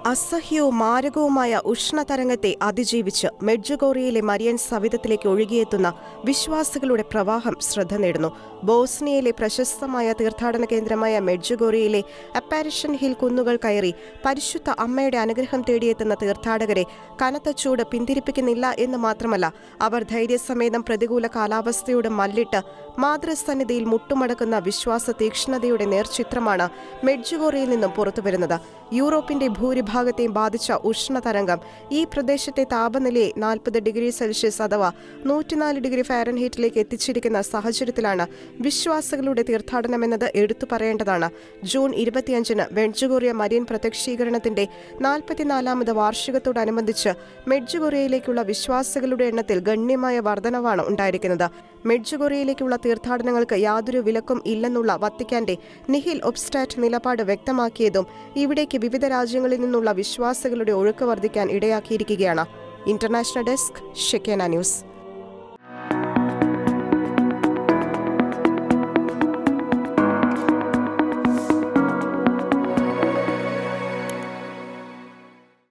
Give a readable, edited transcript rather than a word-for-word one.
അസഹ്യവും മാരകവുമായ ഉഷ്ണതരംഗത്തെ അതിജീവിച്ച് മെഡ്ജുഗോറിയയിലെ മരിയൻ സവിധത്തിലേക്ക് ഒഴുകിയെത്തുന്ന വിശ്വാസികളുടെ പ്രവാഹം ശ്രദ്ധ നേടുന്നു. ബോസ്നിയയിലെ പ്രശസ്തമായ തീർത്ഥാടന കേന്ദ്രമായ മെഡ്ജുഗോറിയയിലെ അപ്പാരിഷൻ ഹിൽ കുന്നുകൾ കയറി പരിശുദ്ധ അമ്മയുടെ അനുഗ്രഹം തേടിയെത്തുന്ന തീർത്ഥാടകരെ കനത്ത ചൂട് പിന്തിരിപ്പിക്കുന്നില്ല എന്ന് മാത്രമല്ല, അവർ ധൈര്യസമേതം പ്രതികൂല കാലാവസ്ഥയോട് മല്ലിട്ട് മാതൃസന്നിധിയിൽ മുട്ടുമടക്കുന്ന വിശ്വാസ തീക്ഷ്ണതയുടെ നേർചിത്രമാണ് മെഡ്ജുഗോറിയയിൽ നിന്നും പുറത്തുവരുന്നത്. യൂറോപ്പിന്റെ ഭൂരിഭാഗത്തെയും ബാധിച്ച ഉഷ്ണതരംഗം ഈ പ്രദേശത്തെ താപനിലയെ 40 ഡിഗ്രി സെൽഷ്യസ് അഥവാ 104 ഡിഗ്രി ഫാരൻഹീറ്റിലേക്ക് എത്തിച്ചിരിക്കുന്ന സാഹചര്യത്തിലാണ് വിശ്വാസികളുടെ തീർത്ഥാടനമെന്നത് എടുത്തു പറയേണ്ടതാണ്. ജൂൺ 25-ന് മെഡ്ജുഗോറിയ മരിയൻ പ്രത്യക്ഷീകരണത്തിന്റെ 44ാമത് വാർഷികത്തോടനുബന്ധിച്ച് മെഡ്ജുഗോറിയയിലേക്കുള്ള വിശ്വാസികളുടെ എണ്ണത്തിൽ ഗണ്യമായ വർധനവാണ് ഉണ്ടായിരിക്കുന്നത്. മെഡ്ജുഗോറിയയിലേക്കുള്ള തീർത്ഥാടനങ്ങൾക്ക് യാതൊരു വിലക്കും ഇല്ലെന്നുള്ള വത്തിക്കാന്റെ നിഹിൽ ഒബ്സ്റ്റാറ്റ് നിലപാട് വ്യക്തമാക്കിയതും ഇവിടേക്ക് വിവിധ രാജ്യങ്ങളിൽ നിന്നുള്ള വിശ്വാസികളുടെ ഒഴുക്ക് വർദ്ധിക്കാൻ ഇടയാക്കിയിരിക്കുകയാണ്. International desk, Shekinah news.